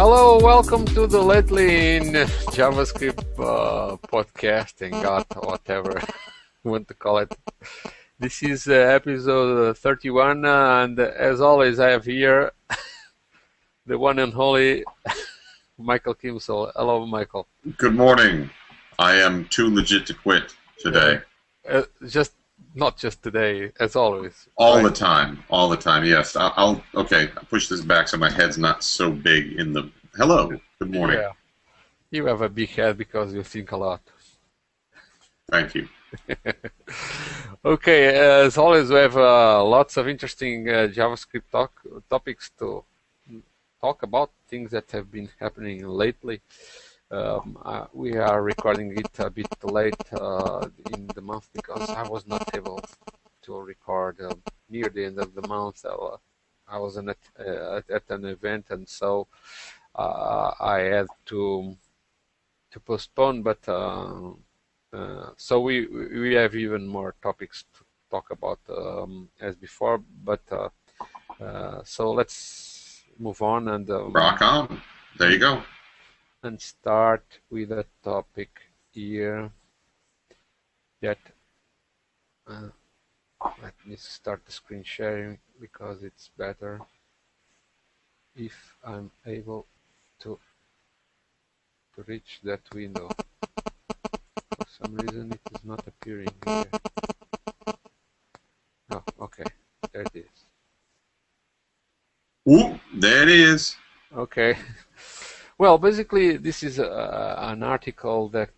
Hello, welcome to the Lately in JavaScript podcast, hangout, whatever you want to call it. This is episode 31, and as always, I have here the one and only Michael Kimsal. Hello, Michael. Good morning. I am too legit to quit today. Not just today, as always. All the time. Yes. I'll push this back so my head's not so big in the. Hello. Good morning. Yeah. You have a big head because you think a lot. Thank you. Okay, as always, we have lots of interesting JavaScript topics to talk about, things that have been happening lately. We are recording it a bit late in the month because I was not able to record near the end of the month. I was at an event, and so I had to postpone. But so we have even more topics to talk about as before. But so let's move on and rock on. There you go. And start with a topic here that let me start the screen sharing because it's better if I'm able to reach that window. For some reason it is not appearing here. Oh, okay, there it is. Ooh, there it is. Okay. Well, basically, this is an article that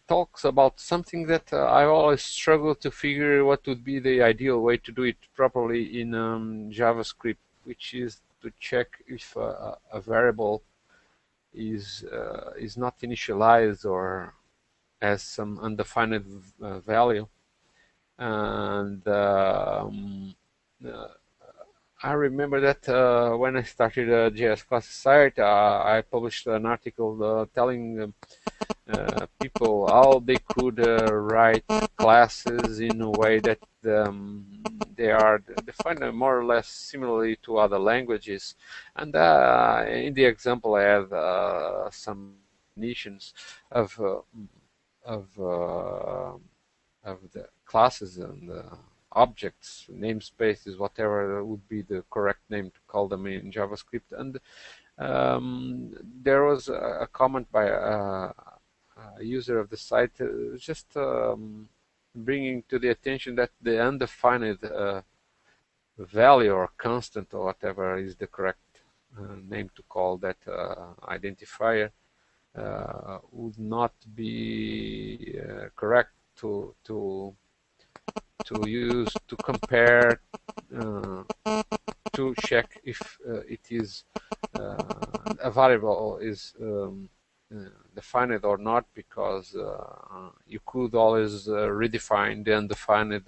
talks about something that I always struggle to figure what would be the ideal way to do it properly in JavaScript, which is to check if a variable is not initialized or has some undefined value. And I remember that when I started a JS class site, I published an article telling people how they could write classes in a way that they are defined more or less similarly to other languages. And in the example, I have some definitions of the classes and objects, namespaces, whatever would be the correct name to call them in JavaScript. And there was a comment by a user of the site just bringing to the attention that the undefined value or constant or whatever is the correct name to call that identifier would not be correct to use to compare to check if it is a variable is defined or not, because you could always redefine the undefined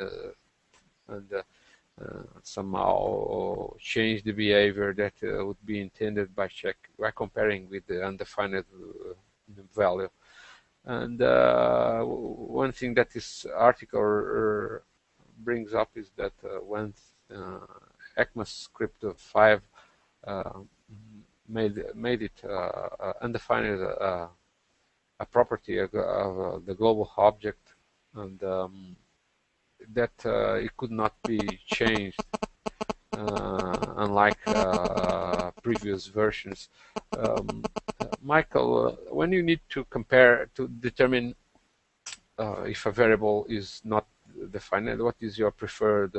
and somehow change the behavior that would be intended by comparing with the undefined value. And one thing that this article brings up is that when ECMAScript 5 made it undefined a property of the global object, and that it could not be changed, unlike previous versions. Michael, when you need to compare to determine if a variable is not defined, what is your preferred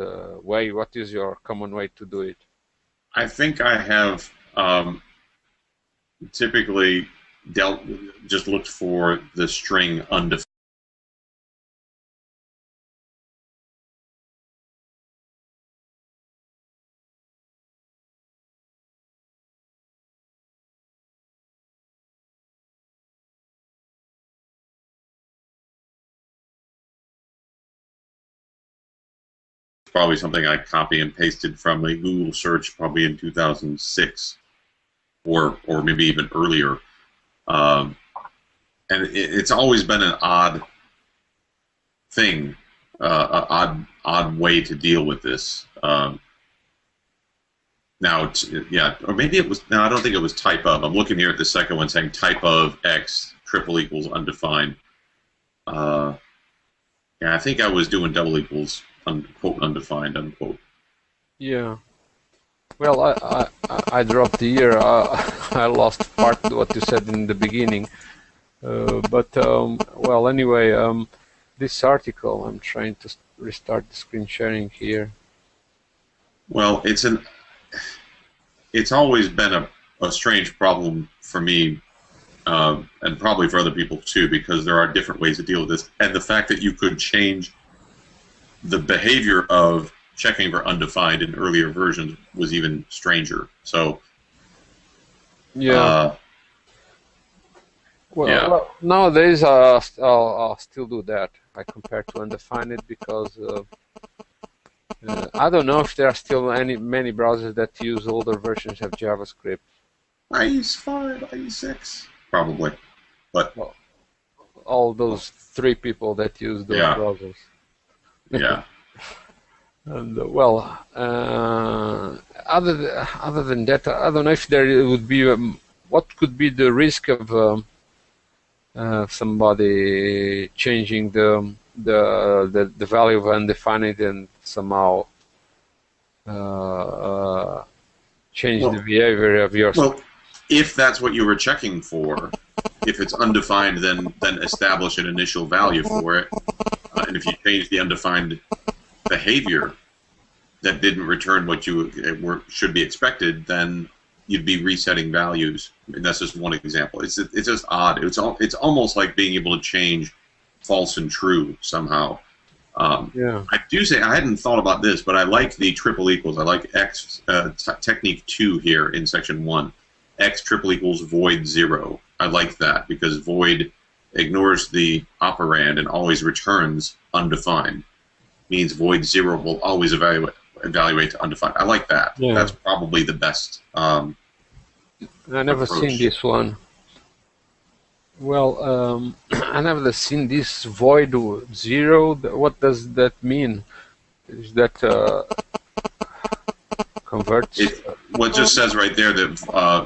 way? What is your common way to do it? I think I have typically just looked for the string undefined. Probably something I copy and pasted from a Google search probably in 2006 or maybe even earlier. And it's always been an odd thing, odd way to deal with this. Now, yeah, or maybe it was. No, I don't think it was type of. I'm looking here at the second one saying type of x triple equals undefined. Yeah, I think I was doing double equals quote undefined unquote. Yeah. Well, I dropped the year. I lost part of what you said in the beginning. But well, anyway, this article. I'm trying to restart the screen sharing here. Well, it's always been a strange problem for me, and probably for other people too, because there are different ways to deal with this. And the fact that you could change the behavior of checking for undefined in earlier versions was even stranger. So, yeah. Well, nowadays I'll still do that. I compare to undefined because I don't know if there are still many browsers that use older versions of JavaScript. IE5, IE6, probably, but well, all those 3 people that use those browsers. Yeah. And well, other than that, I don't know if there would be what could be the risk of somebody changing the value of undefined and somehow change the behavior of your. Well, if that's what you were checking for, if it's undefined, then establish an initial value for it, and if you change the undefined behavior that didn't return what you should be expected, then you'd be resetting values. I mean, that's just one example. It's just odd. It's almost like being able to change false and true somehow. Yeah. I do say I hadn't thought about this, but I like the triple equals. I like X technique 2 here in section 1. X triple equals void 0. I like that because void ignores the operand and always returns undefined. Means void 0 will always evaluate to undefined. I like that. Yeah. That's probably the best. I never seen this one. Well, I never seen this void 0. What does that mean? Is that converts? Well, it just says right there that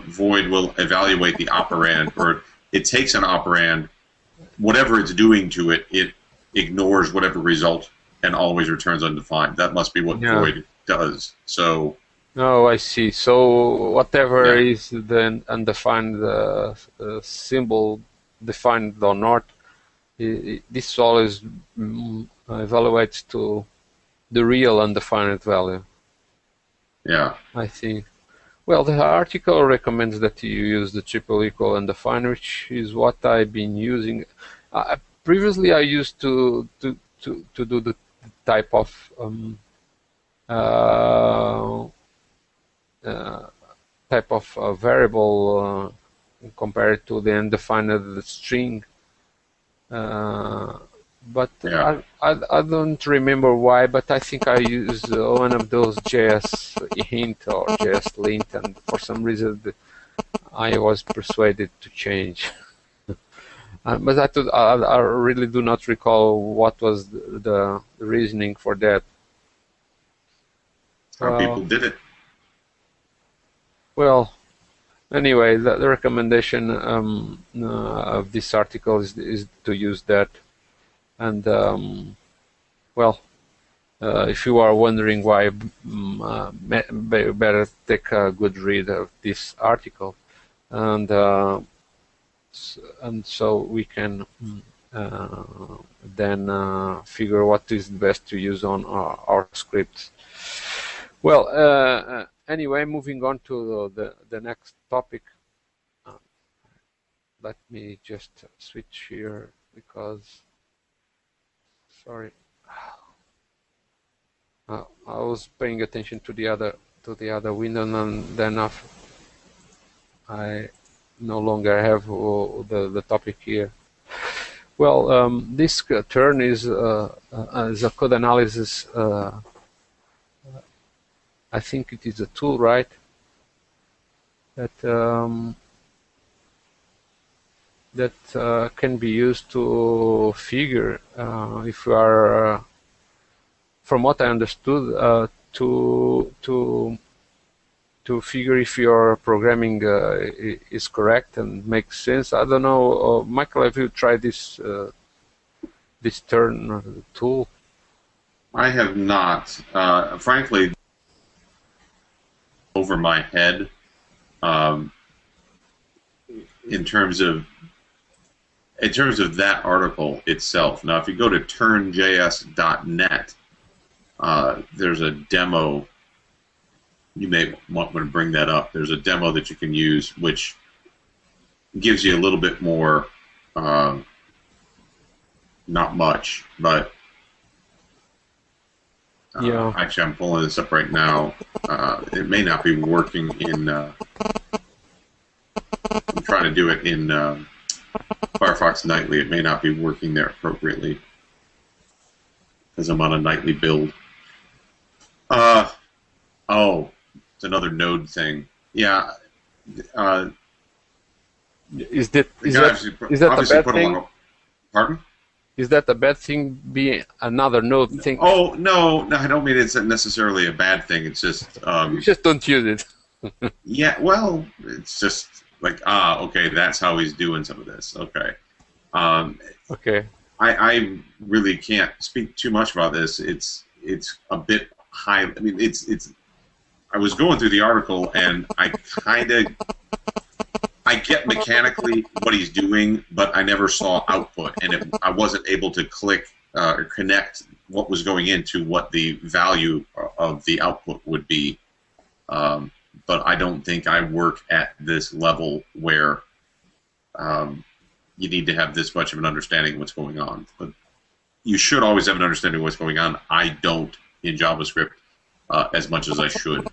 void will evaluate the operand, or it takes an operand, whatever it's doing to it, it ignores whatever result and always returns undefined. That must be what void does. So. Oh, I see. So whatever is the undefined symbol, defined or not, this always evaluates to the real undefined value. Yeah. I think. Well, the article recommends that you use the triple equal undefined, which is what I've been using. Previously, I used to do the type of variable compared to the undefined string, but I don't remember why. But I think I used one of those JSHint or JSLint, and for some reason I was persuaded to change. But I really do not recall what was the reasoning for that. How people did it. Well, anyway, the recommendation of this article is to use that. And, well, if you are wondering why, better take a good read of this article. And so we can then figure what is best to use on our scripts. Well, anyway, moving on to the next topic. Let me just switch here because, sorry, I was paying attention to the other window, and then I no longer have the topic here. Well, this Tern is a code analysis. I think it is a tool, right? That can be used to figure if you are, from what I understood, to to figure if your programming is correct and makes sense. I don't know, Michael, have you tried this this Tern tool? I have not. Frankly, over my head in terms of that article itself. Now, if you go to ternjs.net, there's a demo. You may want to bring that up. There's a demo that you can use, which gives you a little bit more, not much, but yeah. Actually, I'm pulling this up right now. It may not be working in. I'm trying to do it in Firefox Nightly. It may not be working there appropriately because I'm on a nightly build. Oh, it's another Node thing. Yeah. Is that a bad thing? Pardon? Is that a bad thing? Be another Node thing? Oh no, I don't mean it's necessarily a bad thing. It's just you just don't use it. Yeah, well, it's just like okay, that's how he's doing some of this. Okay. Okay. I really can't speak too much about this. It's a bit high. I mean, it's. I was going through the article and I get mechanically what he's doing, but I never saw output, and I wasn't able to click or connect what was going into what the value of the output would be. But I don't think I work at this level where you need to have this much of an understanding of what's going on. But you should always have an understanding of what's going on. I don't in JavaScript as much as I should.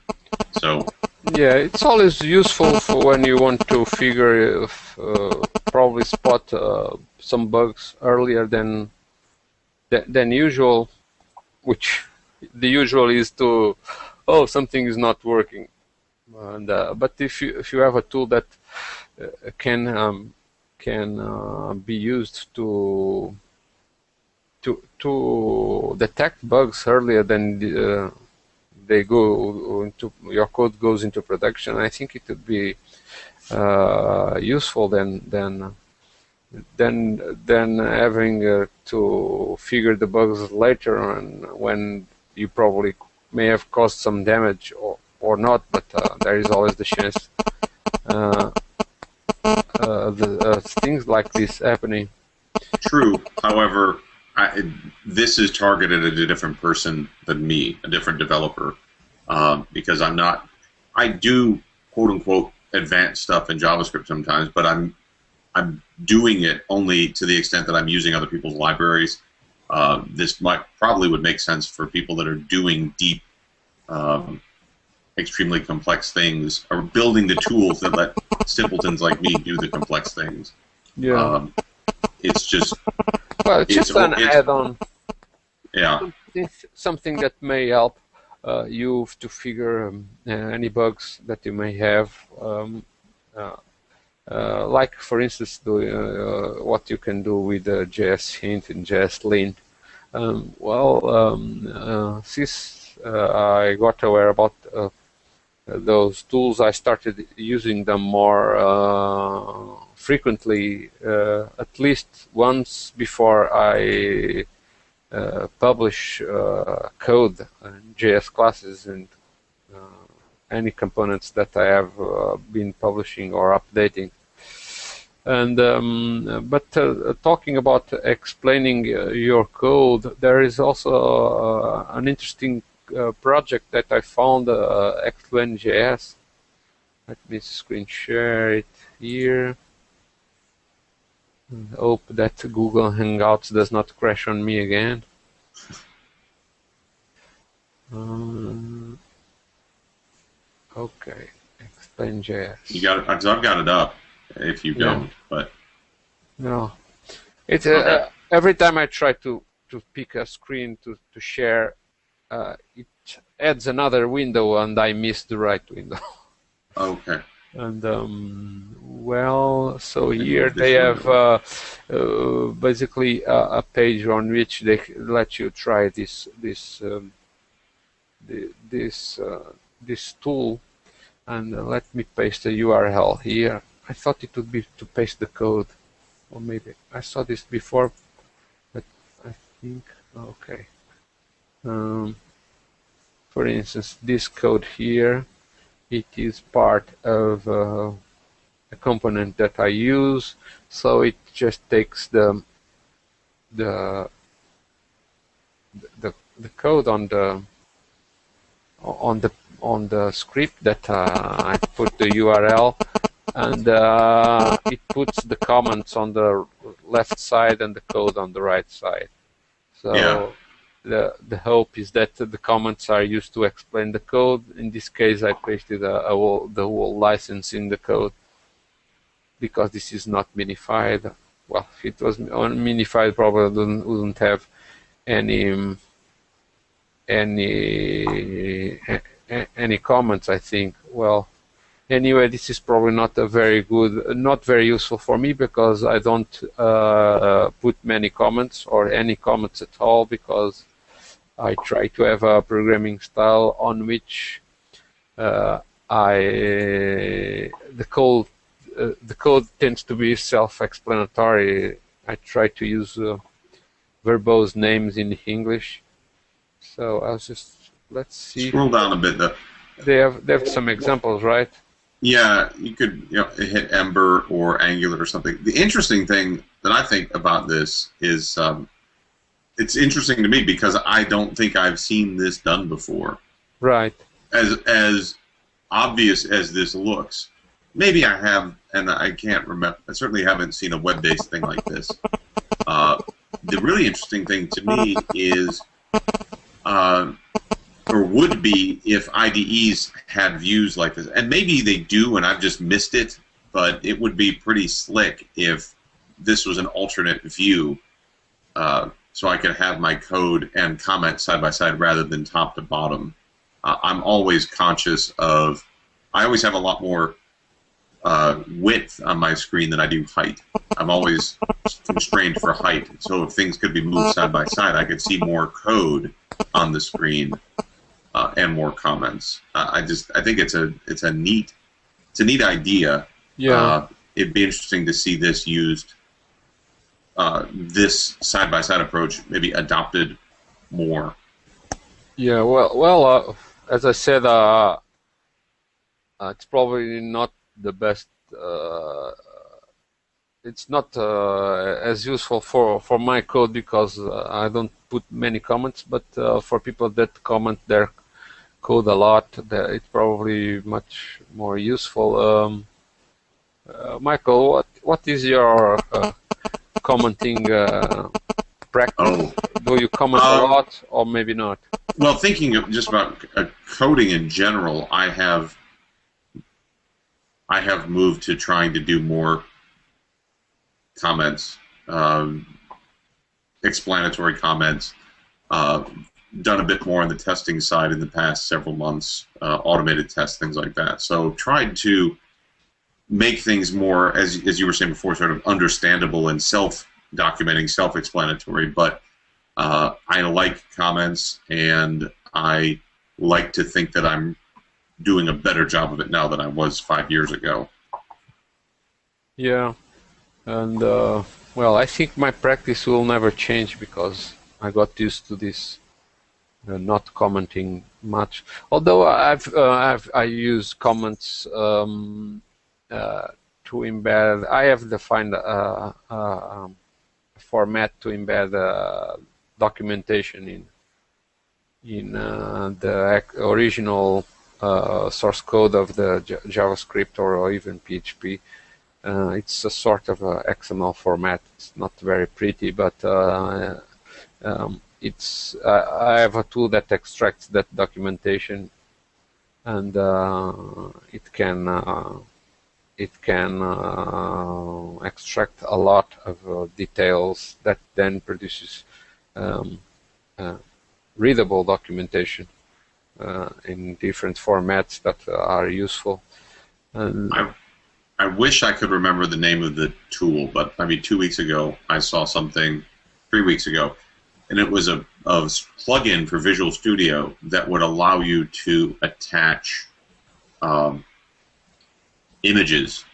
So. Yeah, it's always useful for when you want to figure probably spot some bugs earlier than usual, which the usual is to something is not working. And but if you have a tool that can be used to detect bugs earlier than they go into your code goes into production, I think it would be useful than having to figure the bugs later on when you probably may have caused some damage or not, but there is always the chance things like this happening. True. However, this is targeted at a different person than me, a different developer, because I'm not. I do quote unquote advanced stuff in JavaScript sometimes, but I'm doing it only to the extent that I'm using other people's libraries. This probably would make sense for people that are doing deep, extremely complex things, or building the tools that let simpletons like me do the complex things. Yeah. It's just. Well, just an add-on. Yeah. Something that may help you to figure any bugs that you may have. Like, for instance, what you can do with JSHint and JSLint. Since I got aware about those tools, I started using them more frequently, at least once before I publish code and JS classes and any components that I have been publishing or updating. And but talking about explaining your code, there is also an interesting project that I found, ExplainJS. Let me screen share it here. And hope that Google Hangouts does not crash on me again. Okay, ExplainJS. You got it, because I've got it up. If you don't, but no, it's every time I try to pick a screen to share, it adds another window, and I miss the right window. Okay. And well, so here they have basically a page on which they let you try this tool. And let me paste the URL here. I thought it would be to paste the code, or maybe I saw this before, but I think okay. For instance, this code here, it is part of a component that I use, so it just takes the code on the script that I put the URL, and it puts the comments on the left side and the code on the right side. So yeah. The hope is that the comments are used to explain the code. In this case, I pasted the whole license in the code because this is not minified. Well, if it was minified, probably wouldn't have any comments, I think. Well, anyway, this is probably not very useful for me because I don't put many comments or any comments at all, because I try to have a programming style on which the code tends to be self-explanatory. I try to use verbose names in English. So I'll just, let's see. Scroll down a bit. They have some examples, right? Yeah, you could hit Ember or Angular or something. The interesting thing that I think about this is it's interesting to me because I don't think I've seen this done before. Right. As obvious as this looks, maybe I have, and I can't remember. I certainly haven't seen a web-based thing like this. The really interesting thing to me is, or would be, if IDEs had views like this. And maybe they do, and I've just missed it, but it would be pretty slick if this was an alternate view, so I could have my code and comment side by side rather than top to bottom. I'm always conscious of, I always have a lot more width on my screen than I do height. I'm always constrained for height. So if things could be moved side by side, I could see more code on the screen and more comments. I think it's a neat idea. Yeah. It'd be interesting to see this used, this side by side approach maybe adopted more. Yeah. Well. As I said, it's probably not the best. It's not as useful for my code because I don't put many comments. But for people that comment their code a lot, it's probably much more useful. Michael, what is your commenting practice? Oh. Do you comment a lot, or maybe not? Well, thinking of just about coding in general, I have moved to trying to do more comments, explanatory comments, done a bit more on the testing side in the past several months, automated tests, things like that. So tried to make things more, as you were saying before, sort of understandable and self-documenting, self-explanatory, but I like comments, and I like to think that I'm doing a better job of it now than I was 5 years ago. Yeah, and well, I think my practice will never change because I got used to this not commenting much. Although I use comments to embed. I have defined a format to embed documentation in the original source code of the JavaScript or even PHP. It's a sort of a XML format. It's not very pretty, but it's I have a tool that extracts that documentation, and it can extract a lot of details that then produces readable documentation in different formats that are useful. And I wish I could remember the name of the tool, but I mean, 2 weeks ago I saw something, 3 weeks ago, and it was a plugin for Visual Studio that would allow you to attach images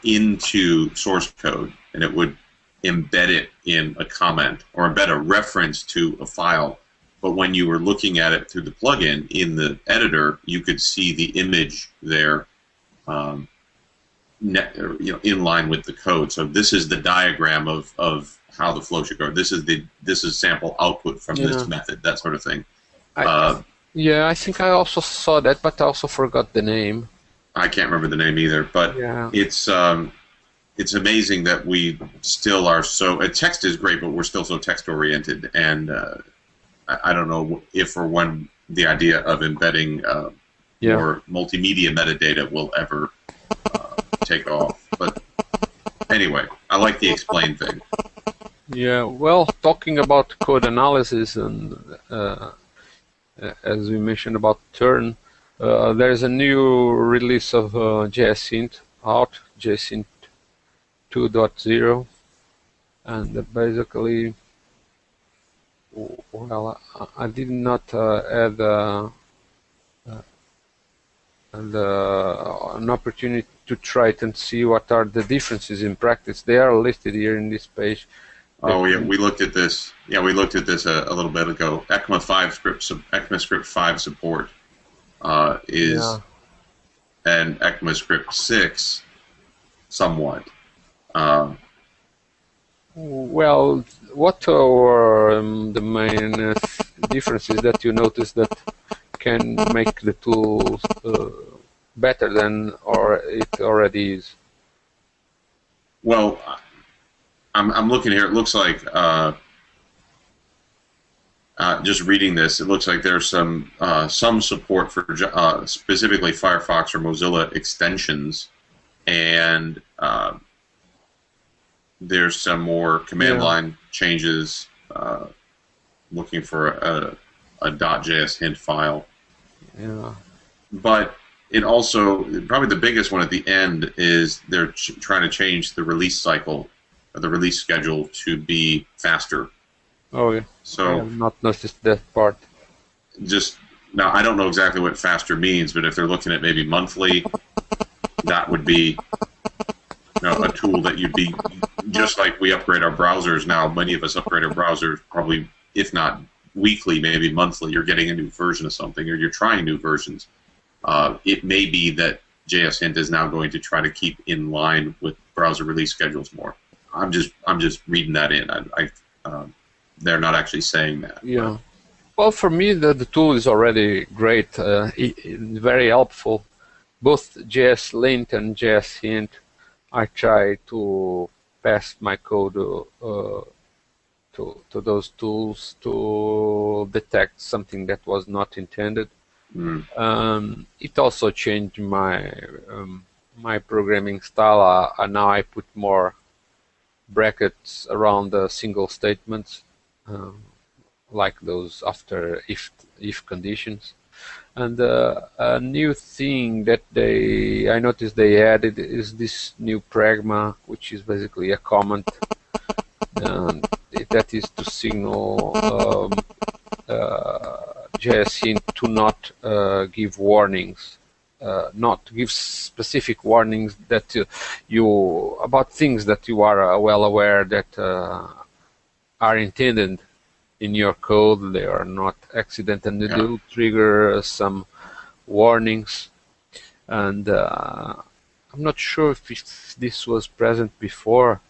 into source code, and it would embed it in a comment or embed a reference to a file. But when you were looking at it through the plugin in the editor, you could see the image there, in line with the code. So this is the diagram of how the flow should go. This is sample output from this method, that sort of thing. Yeah, I think I also saw that, but I also forgot the name. I can't remember the name either, but it's amazing that we still are so. Text is great, but we're still so text-oriented, and I don't know if or when the idea of embedding more multimedia metadata will ever take off. But anyway, I like the explain thing. Yeah, well, talking about code analysis and as we mentioned about Tern, there's a new release of JSHint out, JSHint 2.0, and basically, well, I did not add an opportunity to try it and see what are the differences in practice. They are listed here in this page. Oh yeah, we looked at this. Yeah, we looked at this a little bit ago. ECMAScript 5 support is, and ECMAScript 6 somewhat. Well, what are the main differences that you notice that can make the tools better than or it already is? Well, I'm looking here. It looks like, just reading this, it looks like there's some support for specifically Firefox or Mozilla extensions, and there's some more command line changes. Looking for a .JSHint file. Yeah. But it also, probably the biggest one at the end is they're trying to change the release cycle, or the release schedule, to be faster. Oh yeah. So I have not noticed that part. Just now, I don't know exactly what faster means, but if they're looking at maybe monthly, that would be a tool that you'd be, just like we upgrade our browsers now. Many of us upgrade our browsers probably, if not weekly, maybe monthly. You're getting a new version of something, or you're trying new versions. It may be that JSHint is now going to try to keep in line with browser release schedules more. I'm just reading that in. They're not actually saying that. Yeah. Well, for me, the tool is already great. Very helpful. Both JSLint and JSHint, I try to pass my code to those tools to detect something that was not intended. It also changed my my programming style. Now I put more brackets around the single statements, like those after if conditions. And a new thing that I noticed they added is this new pragma, which is basically a comment, and that is to signal JSHint to not give warnings, not give specific warnings that about things that you are well aware that are intended in your code. They are not accident, and they do trigger some warnings. And I'm not sure if this was present before.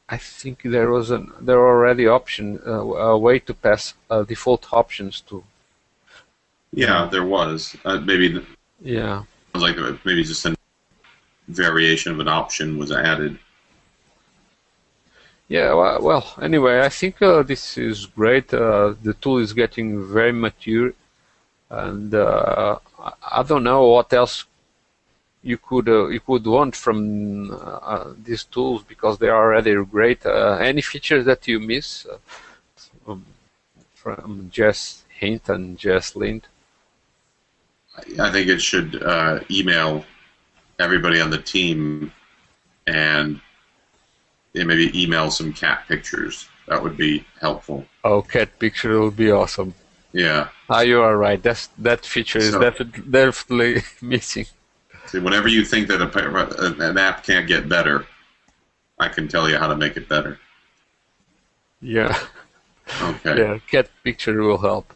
I think there was there were already a way to pass default options to. Yeah, there was maybe. Yeah. Like maybe just a variation of an option was added. Yeah. Well. Anyway, I think this is great. The tool is getting very mature, and I don't know what else you could want from these tools, because they are already great. Any features that you miss from JSHint and JSLint? I think it should email everybody on the team and maybe email some cat pictures. That would be helpful. Oh, cat picture would be awesome. Yeah. You are right. That feature is definitely missing. See, whenever you think that an app can't get better, I can tell you how to make it better. Yeah. Okay. Yeah, cat picture will help.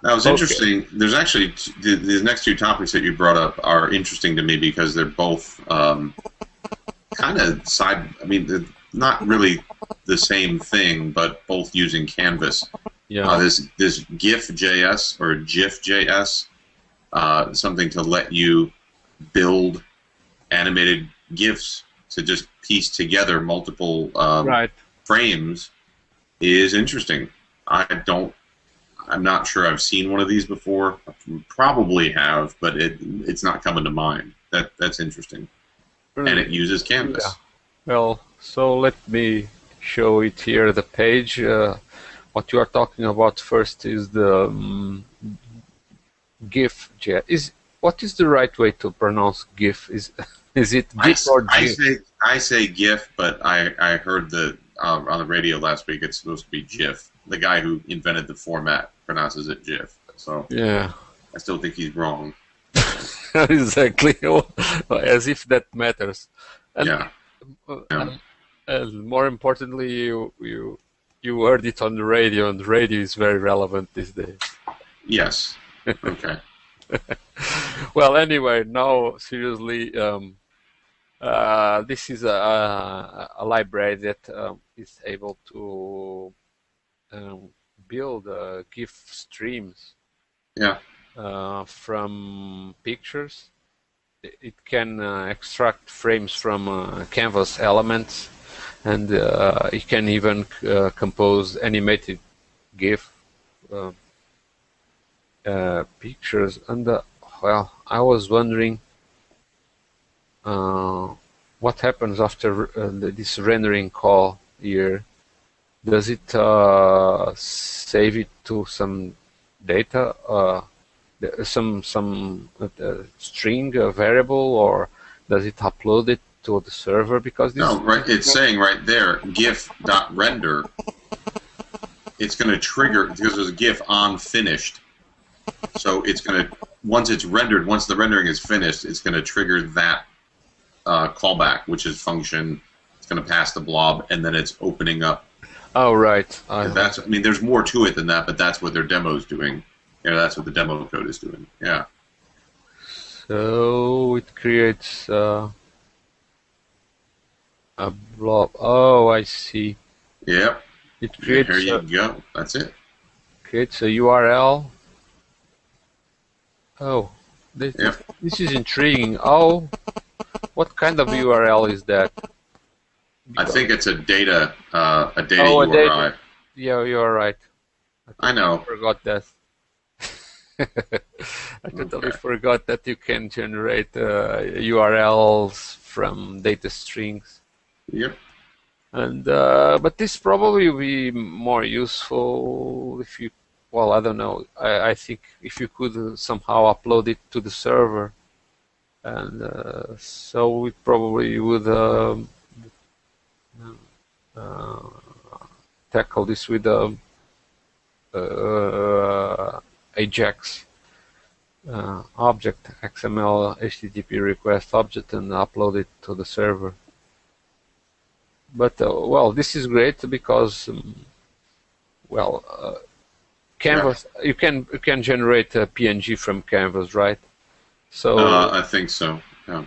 That was interesting. There's actually the next two topics that you brought up are interesting to me because they're both kind of side. I mean, they're not really the same thing, but both using Canvas. Yeah. This Gif.js or Gif.js, something to let you build animated GIFs to just piece together multiple frames is interesting. I'm not sure I've seen one of these before. Probably have, but it's not coming to mind. That's interesting. And it uses Canvas. Yeah. Well, so let me show it here, the page. What you are talking about first is the Gif.js. What is the right way to pronounce GIF? Is it GIF or GIF? I say GIF, but I heard on the radio last week it's supposed to be GIF. The guy who invented the format pronounces it GIF. So yeah, I still think he's wrong. Exactly, as if that matters. And, yeah. And more importantly, you heard it on the radio, and the radio is very relevant these days. Yes. Okay. Well, anyway, now seriously, this is a library that is able to build GIF streams. Yeah. From pictures. It can extract frames from canvas elements, and it can even compose animated GIF pictures. And well, I was wondering what happens after this rendering call here. Does it save it to some data? Some string variable, or does it upload it to the server? Because this it's saying right there gif.render. It's going to trigger because there's a GIF on finished. So it's going to once the rendering is finished, it's going to trigger that callback, which is function. It's going to pass the blob, and then it's opening up. Oh right. There's more to it than that, but that's what their demo's doing. Yeah, that's what the demo code is doing. Yeah. So it creates a blob. Oh, I see. Yep. It creates. Here you go. That's it. Creates a URL. Oh, this is intriguing. Oh, what kind of URL is that? I think it's a data URI. Data. Yeah, you are right. I know. I forgot that. I totally forgot that you can generate URLs from data strings. Yep. And but this probably will be more useful if you. Well, I don't know. I think if you could somehow upload it to the server, and so it probably would tackle this with Ajax object, XML HTTP request object, and upload it to the server. But well, this is great because Canvas you can generate a PNG from Canvas, right? So I think so. Yeah.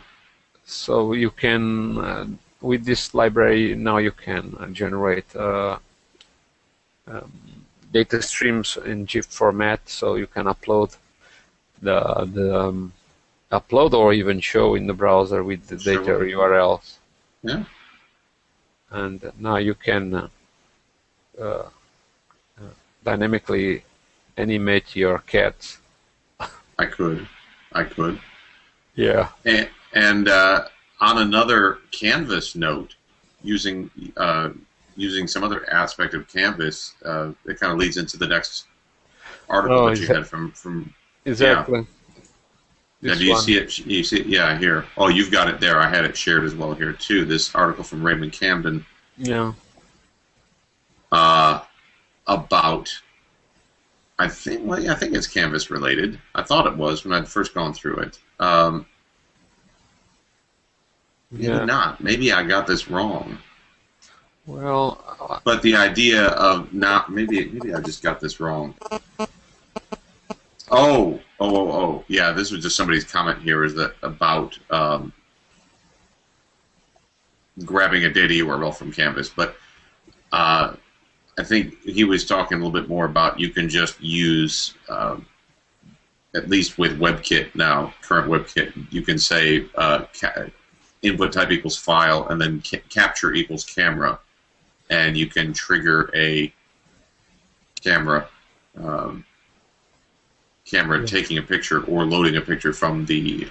So you can with this library now you can generate data streams in GIF format, so you can upload the upload or even show in the browser with the data URLs. Yeah. And now you can dynamically animate your cats. I could. Yeah. And on another Canvas note, using some other aspect of Canvas, it kind of leads into the next article that you had from exactly. Yeah. Do you see it? You see it? Yeah, here. Oh, you've got it there. I had it shared as well here too. This article from Raymond Camden. Yeah. About I think, well, yeah, I think it's Canvas related. I thought it was when I'd first gone through it. Maybe not. Maybe I got this wrong. Well, but the idea of not, maybe I just got this wrong. Oh. Yeah, this was just somebody's comment here, is that about grabbing a data URL from Canvas. But I think he was talking a little bit more about you can just use, at least with WebKit now, current WebKit, you can say input type equals file and then capture equals camera, and you can trigger a camera taking a picture or loading a picture from the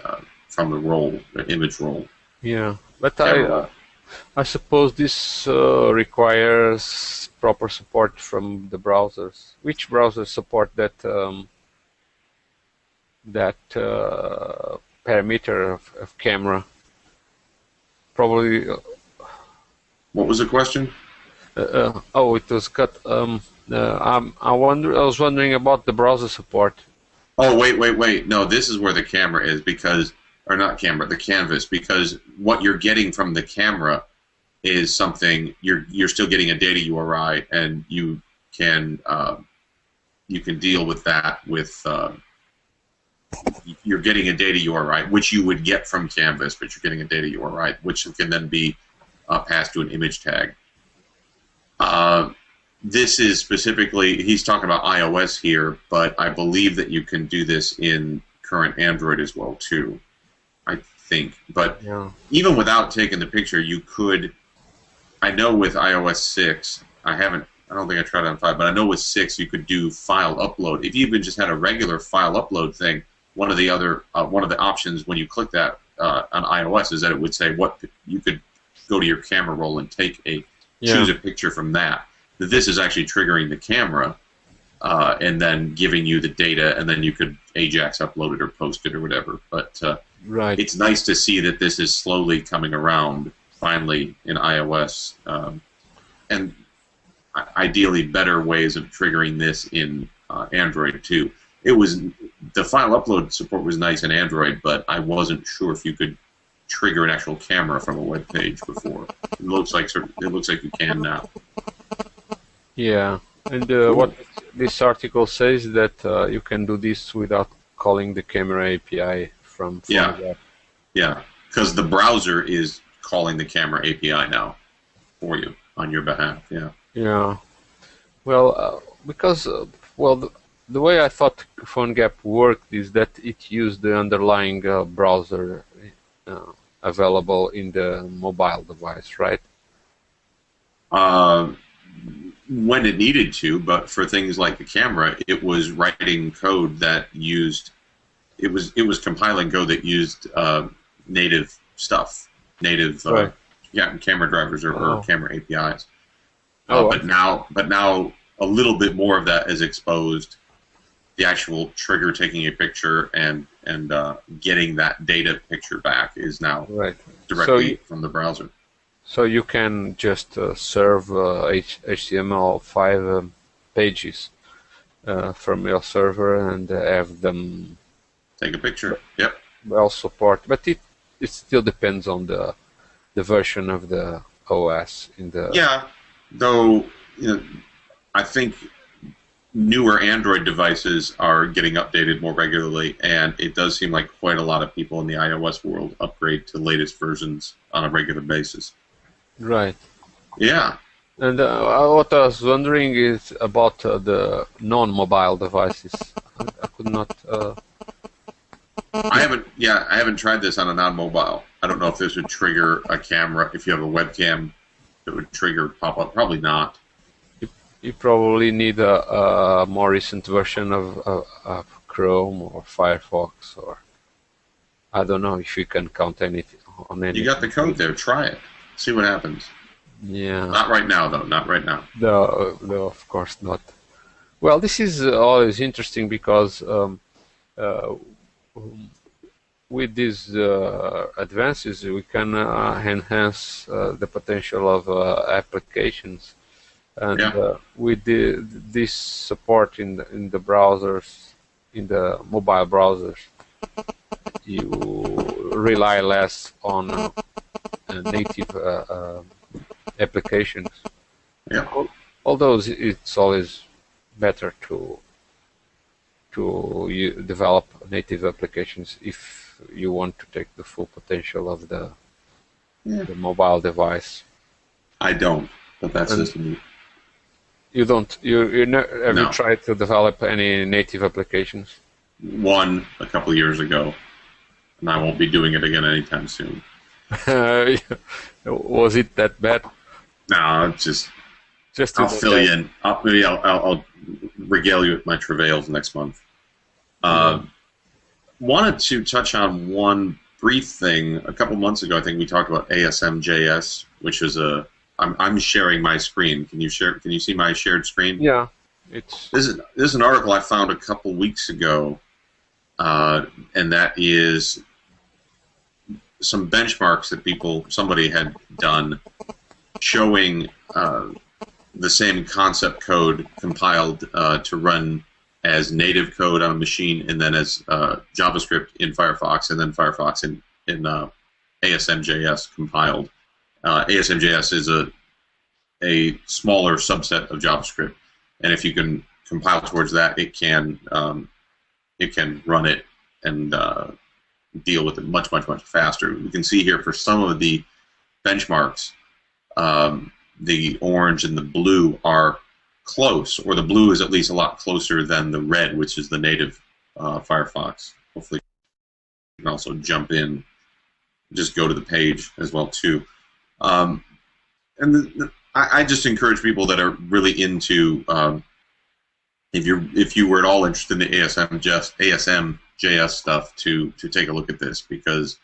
roll, the image roll. Yeah, but I suppose this requires proper support from the browsers. Which browsers support that parameter of camera? Probably. What was the question? It was cut. I was wondering about the browser support. Oh, wait. No, this is where the camera is, because, or not camera, the canvas, because what you're getting from the camera is something, you're still getting a data URI, and you can deal with that with, you're getting a data URI, which you would get from Canvas, but you're getting a data URI, which can then be passed to an image tag. This is specifically, he's talking about iOS here, but I believe that you can do this in current Android as well too, I think. But yeah, even without taking the picture, you could, I know with iOS 6, I don't think I tried it on 5, but I know with 6 you could do file upload. If you even just had a regular file upload thing, one of the options when you click that on iOS is that it would say what you could go to your camera roll and choose a picture from that. This is actually triggering the camera and then giving you the data, and then you could AJAX upload it or post it or whatever. But it's nice to see that this is slowly coming around finally in iOS, and ideally better ways of triggering this in Android too. The file upload support was nice in Android, but I wasn't sure if you could trigger an actual camera from a web page before. It looks like you can now. Yeah, and what this article says that you can do this without calling the camera API from Yeah, because the browser is calling the camera API now for you on your behalf. Yeah. Yeah. Well, because the way I thought PhoneGap worked is that it used the underlying browser available in the mobile device, right? When it needed to, but for things like the camera, it was writing code that used, it was compiling code that used native stuff, camera drivers or camera APIs. But now a little bit more of that is exposed. The actual trigger taking a picture and getting that data picture back is now directly from the browser. So you can just serve HTML5 pages from your server and have them take a picture. Yep. Well support, but it still depends on the version of the OS in the. Yeah, though I think newer Android devices are getting updated more regularly, and it does seem like quite a lot of people in the iOS world upgrade to latest versions on a regular basis. Right. Yeah. And what I was wondering is about the non-mobile devices. I could not. I haven't tried this on a non-mobile. I don't know if this would trigger a camera. If you have a webcam, that would trigger pop-up. Probably not. You probably need a more recent version of Chrome or Firefox, or I don't know if you can count anything on anything. You got the code there. Try it. See what happens. Yeah. Not right now, though. Not right now. No, of course not. Well, this is always interesting because with these advances, we can enhance the potential of applications. and Yeah. with this support in the browsers, in the mobile browsers, you rely less on native applications. Yeah. Although it's always better to develop native applications if you want to take the full potential of the mobile device. I don't, but that's And just me. you don't. Have you No. tried to develop any native applications? One a couple years ago, and I won't be doing it again anytime soon. Was it that bad? No, it's just Just I'll fill you in. Maybe I'll regale you with my travails next month. Wanted to touch on one brief thing. A couple months ago, I think we talked about asm.js, which is I'm sharing my screen. Can you share? Can you see my shared screen? Yeah, This is an article I found a couple weeks ago, and that is some benchmarks that somebody had done showing the same concept code compiled to run as native code on a machine, and then as JavaScript in Firefox, and then Firefox in asm.js compiled. asm.js is a smaller subset of JavaScript, and if you can compile towards that, it can run it and deal with it much faster. We can see here for some of the benchmarks, the orange and the blue are close, or the blue is at least a lot closer than the red, which is the native Firefox. Hopefully you can also jump in, just go to the page as well too. I just encourage people that are really into, if you were at all interested in the asm.js stuff, to take a look at this, because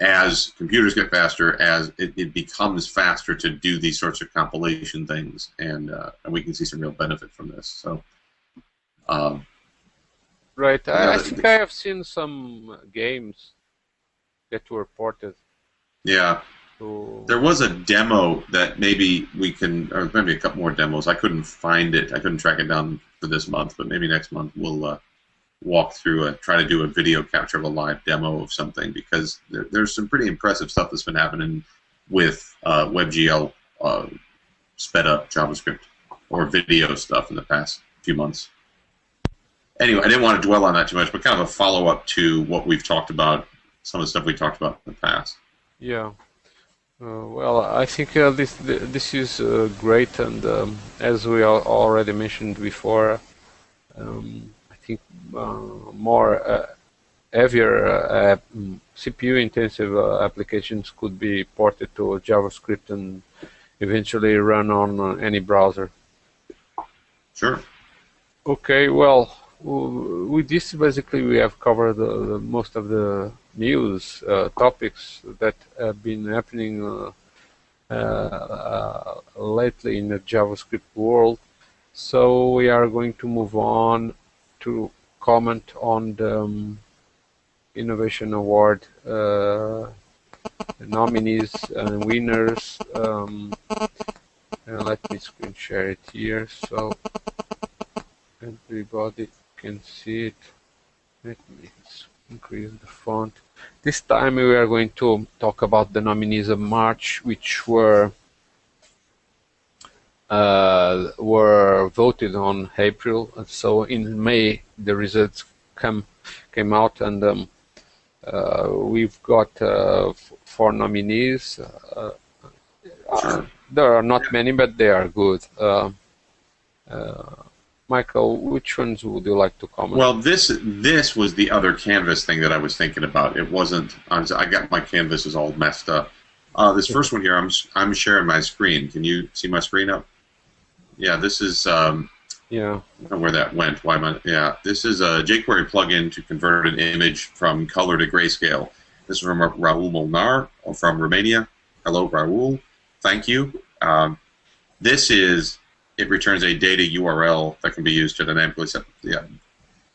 as computers get faster, as it becomes faster to do these sorts of compilation things, and we can see some real benefit from this. So, right. I think I have seen some games that were ported. Yeah. To... There was a demo that maybe we can, or maybe a couple more demos. I couldn't find it. I couldn't track it down for this month, but maybe next month we'll walk through try to do a video capture of a live demo of something, because there's some pretty impressive stuff that's been happening with WebGL sped up JavaScript or video stuff in the past few months. Anyway, I didn't want to dwell on that too much, but kind of a follow-up to what we've talked about, some of the stuff we talked about in the past. Yeah. Well, I think this is great, and as we already mentioned before, I think more heavier CPU-intensive applications could be ported to JavaScript and eventually run on any browser. Sure. Okay, well, with this, basically, we have covered the most of the news topics that have been happening lately in the JavaScript world. So we are going to move on to comment on the Innovation Award nominees and winners. Let me screen share it here so everybody can see it. Let me increase the font. This time we are going to talk about the nominees of March, which were voted on April. And so in May the results came out, and we've got 4 nominees. There are not many, but they are good. Michael, which ones would you like to comment? Well, this was the other Canvas thing that I was thinking about. It wasn't. I got my canvases all messed up. This first one here, I'm sharing my screen. Can you see my screen up? Yeah, this is. Yeah. I don't know where that went. Why am I? Yeah, this is a Jquery plugin to convert an image from color to grayscale. This is from Raul Molnar from Romania. Hello, Raul. Thank you. This is. It returns a data URL that can be used to dynamically set. Yeah,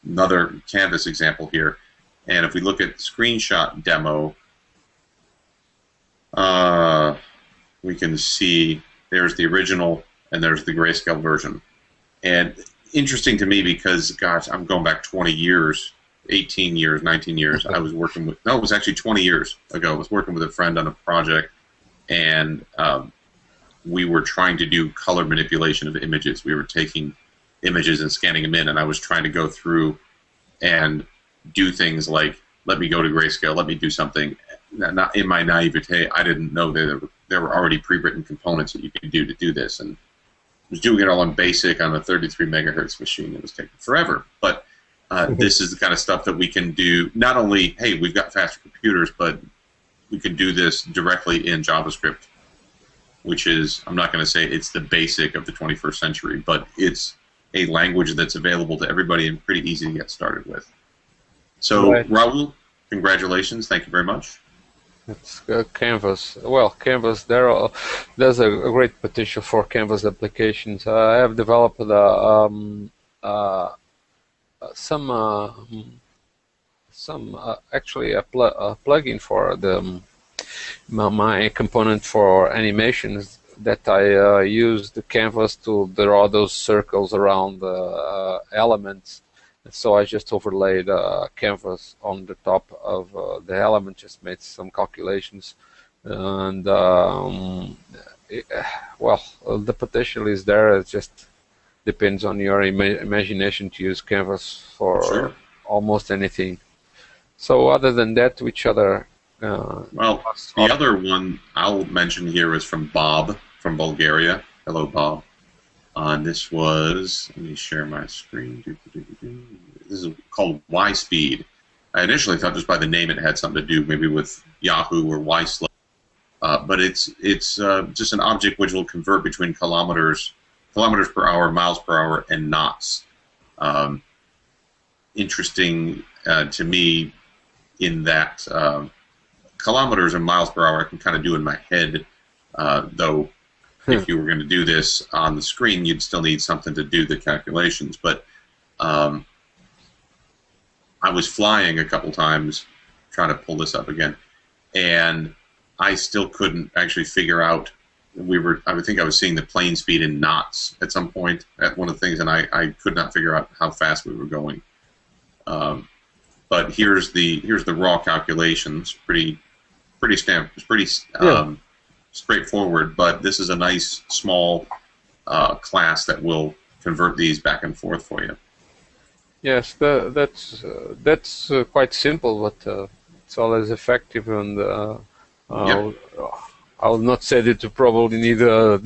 another Canvas example here. And if we look at screenshot demo, we can see there's the original, and there's the Greyscale version. And interesting to me because, gosh, I'm going back 20 years, 18 years, 19 years. I was working with, no, it was actually 20 years ago. I was working with a friend on a project, and we were trying to do color manipulation of images. We were taking images and scanning them in, and I was trying to go through and do things like, let me go to Greyscale, let me do something. Not in my naivete, I didn't know that there were already pre-written components that you could do to do this, and I was doing it all on BASIC on a 33 megahertz machine. It was taking forever, but this is the kind of stuff that we can do. Not only, hey, we've got faster computers, but we can do this directly in JavaScript, which is, I'm not going to say it's the basic of the 21st century, but it's a language that's available to everybody and pretty easy to get started with. So, right. Raul, congratulations. Thank you very much. It's Canvas. Well, Canvas, there's a great potential for Canvas applications. I have developed actually a plugin for my component for animations that I use the Canvas to draw those circles around the elements. So I just overlaid Canvas on the top of the element, just made some calculations, and well, the potential is there. It just depends on your imagination to use Canvas for almost anything. So other than that, which other? Well, the other one I'll mention here is from Bob from Bulgaria. Hello, Bob. This was, let me share my screen. This is called YSpeed. I initially thought just by the name it had something to do maybe with Yahoo or YSlow. But it's just an object which will convert between kilometers per hour, miles per hour, and knots. Interesting to me in that kilometers and miles per hour I can kind of do in my head, though if you were going to do this on the screen, you'd still need something to do the calculations. But I was flying a couple times, trying to pull this up again, and I still couldn't actually figure out. I would think I was seeing the plane speed in knots at some point at one of the things, and I could not figure out how fast we were going. But here's the raw calculations. Pretty straightforward, but this is a nice small class that will convert these back and forth for you. Yes, that's quite simple, but it's always effective, and I will not say that you probably need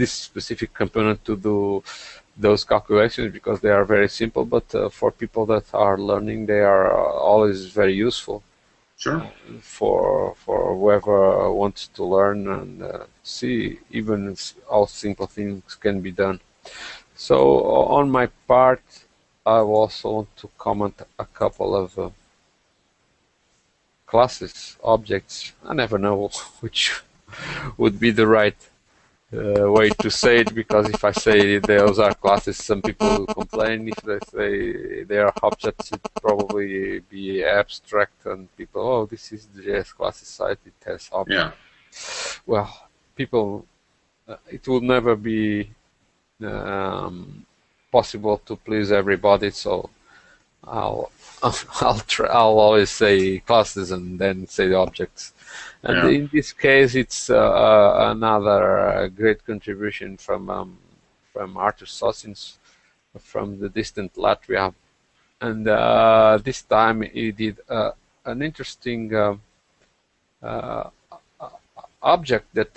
this specific component to do those calculations because they are very simple, but for people that are learning, they are always very useful. Sure. For whoever wants to learn and see even how simple things can be done. So on my part, I also want to comment a couple of classes, objects. I never know which would be the right way to say it, because if I say those are classes, some people will complain. If they say they are objects, it probably be abstract, and people, oh, this is the JS classes site, it has objects. Yeah. Well, people, it will never be possible to please everybody, so I'll always say classes and then say the objects. And in this case, it's another great contribution from Artur Sosins from the distant Latvia, and this time he did an interesting object that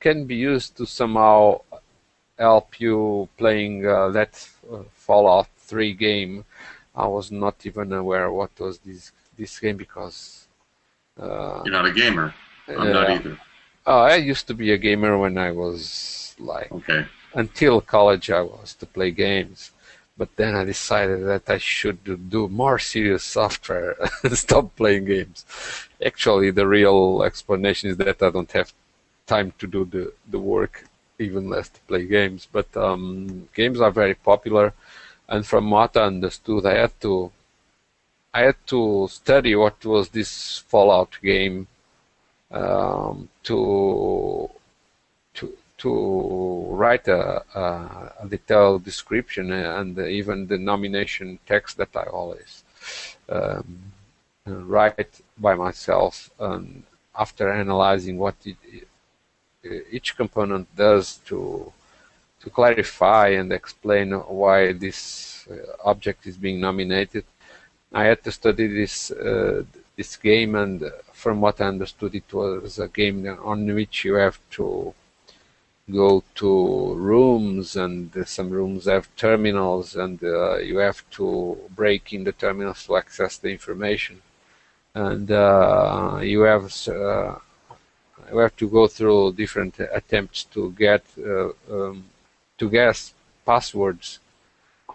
can be used to somehow help you playing that Fallout 3 game. I was not even aware what was this game because you're not a gamer. I'm not either. I used to be a gamer when I was until college. I was to play games, but then I decided that I should do more serious software and stop playing games. Actually, the real explanation is that I don't have time to do the work, even less to play games. But games are very popular, and from what I understood, I had to study what was this Fallout game to to write a detailed description and even the nomination text that I always write by myself, and after analyzing what each component does to clarify and explain why this object is being nominated, I had to study this game, and from what I understood, it was a game on which you have to go to rooms, and some rooms have terminals, and you have to break in the terminals to access the information, and you have to go through different attempts to get to guess passwords,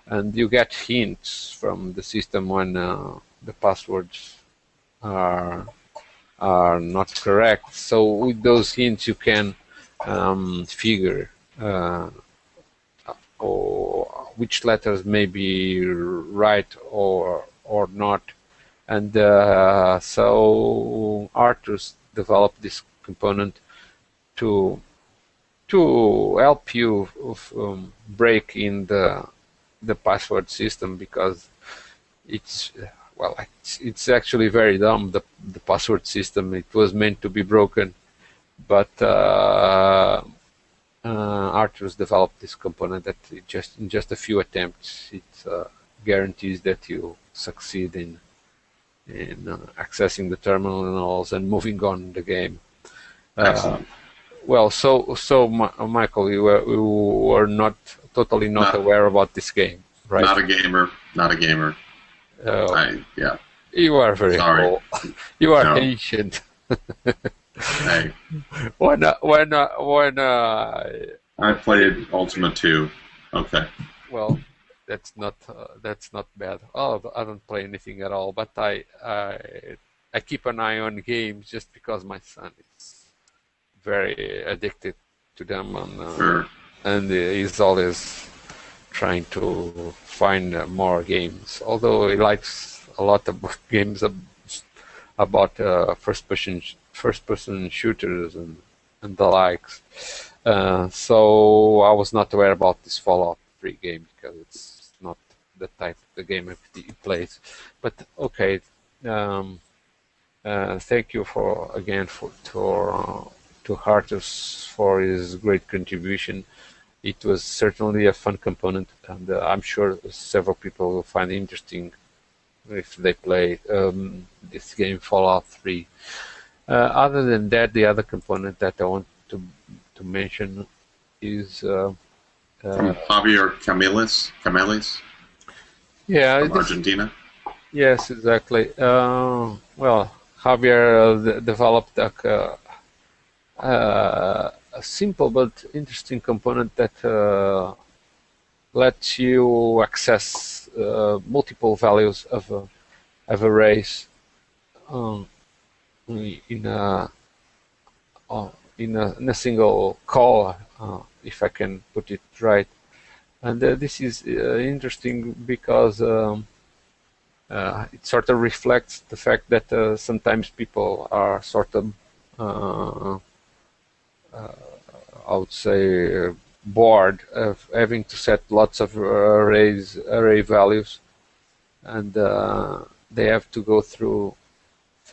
and you get hints from the system when the passwords are not correct. So with those hints you can figure or which letters may be right or not, and so Arthur's developed this component to help you break in the password system, because it's actually very dumb, the password system. It was meant to be broken, but Arthur's developed this component that in just a few attempts it guarantees that you succeed in accessing the terminals and moving on the game. Well, so Michael, you were not totally not aware about this game, right? Not a gamer. Yeah. You are very cool. You are ancient. Hey. When I played Ultima 2. Okay. Well, that's not bad. Oh, I don't play anything at all, but I keep an eye on games just because my son is very addicted to them, and he's always trying to find more games. Although he likes a lot of games about first-person shooters and the likes. So I was not aware about this Fallout 3 game because it's not the type of game he plays. But okay, thank you to Artus for his great contribution. It was certainly a fun component, and I'm sure several people will find it interesting if they play this game, Fallout 3. Other than that, the other component that I want to mention is from Javier Camelis. Yeah, from Argentina. Yes, exactly. Well, Javier developed a simple but interesting component that lets you access multiple values of arrays in a single call, if I can put it right. And this is interesting because it sort of reflects the fact that sometimes people are sort of I would say bored of having to set lots of array values, and they have to go through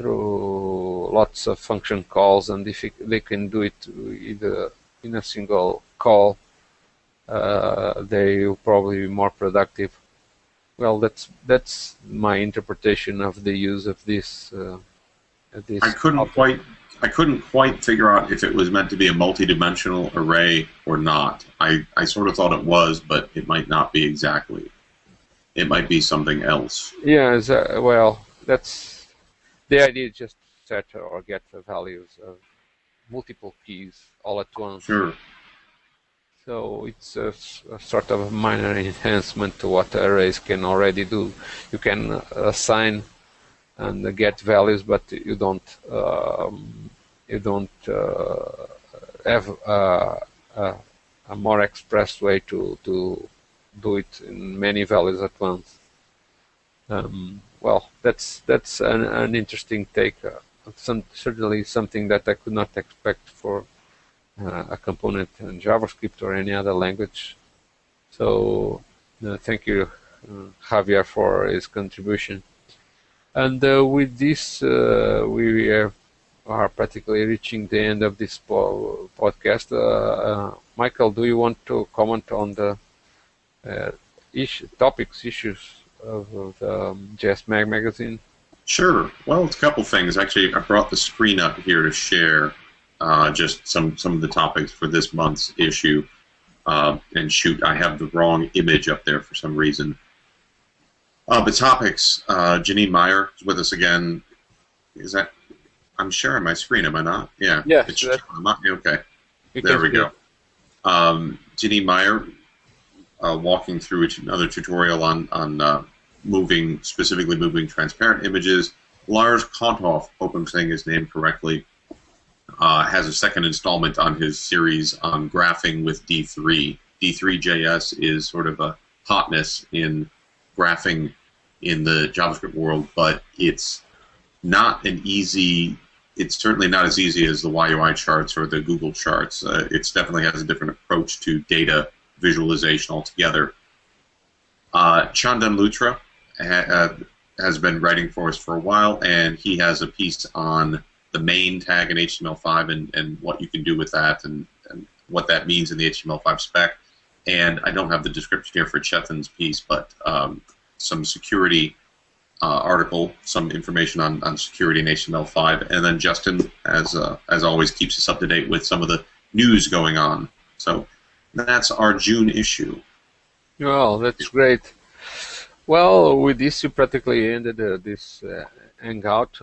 lots of function calls, and if they can do it either in a single call, they will probably be more productive. Well, that's my interpretation of the use of this. I couldn't quite figure out if it was meant to be a multi-dimensional array or not. I sort of thought it was, but it might not be exactly. It might be something else. Yeah, well, that's the idea. Just set or get the values of multiple keys all at once. Sure. So it's a sort of minor enhancement to what arrays can already do. You can assign and get values, but you don't have a more express way to do it in many values at once. Well, that's an interesting take. Certainly something that I could not expect for a component in JavaScript or any other language. So thank you, Javier, for his contribution. And with this, we are practically reaching the end of this podcast. Michael, do you want to comment on the issues of the JS Mag magazine? Sure. Well, it's a couple things. Actually, I brought the screen up here to share just some of the topics for this month's issue. And shoot, I have the wrong image up there for some reason. The topics, Janine Meyer is with us again. Is that? I'm sharing my screen, am I not? Yeah. Yeah. Okay. There we go. Janine Meyer walking through another tutorial on specifically moving transparent images. Lars Konthoff, hope I'm saying his name correctly, has a second installment on his series on graphing with D3. D3.js is sort of a hotness in graphing in the JavaScript world, but it's not an easy. It's certainly not as easy as the YUI charts or the Google charts. It definitely has a different approach to data visualization altogether. Chandan Luthra has been writing for us for a while, and he has a piece on the main tag in HTML5 and what you can do with that and what that means in the HTML5 spec. And I don't have the description here for Chetan's piece, but some security article, some information on security in HTML5, and then Justin, as always, keeps us up to date with some of the news going on. So that's our June issue. Well, that's great. Well, with this, you practically ended this hangout.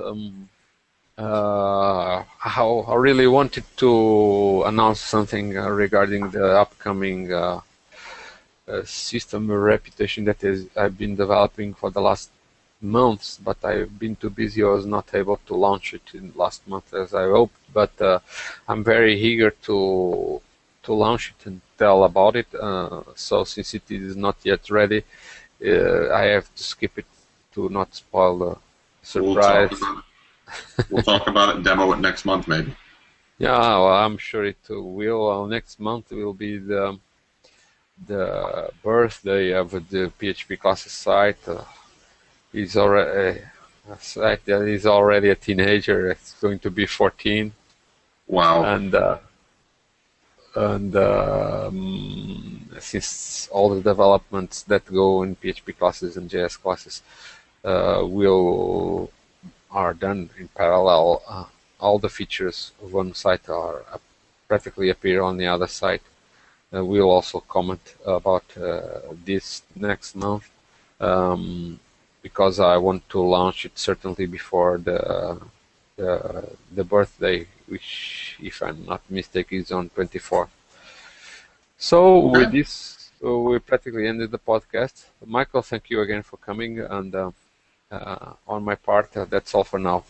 I really wanted to announce something regarding the upcoming system reputation that I've been developing for the last months, but I've been too busy. I was not able to launch it in last month as I hoped, but I'm very eager to launch it and tell about it. So since it is not yet ready, I have to skip it to not spoil the surprise. We'll talk about it and demo it next month, maybe. Yeah, well, I'm sure it will. Next month will be the birthday of the PHP classes site. He's already a site that is already a teenager. It's going to be 14. Wow. And since all the developments that go in PHP classes and JS classes are done in parallel, all the features of one site are practically appear on the other site. We'll also comment about this next month because I want to launch it certainly before the birthday, which, if I'm not mistaken, is on 24th. So with this, we practically ended the podcast. Michael, thank you again for coming, and on my part, that's all for now.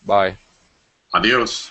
Bye. Adios.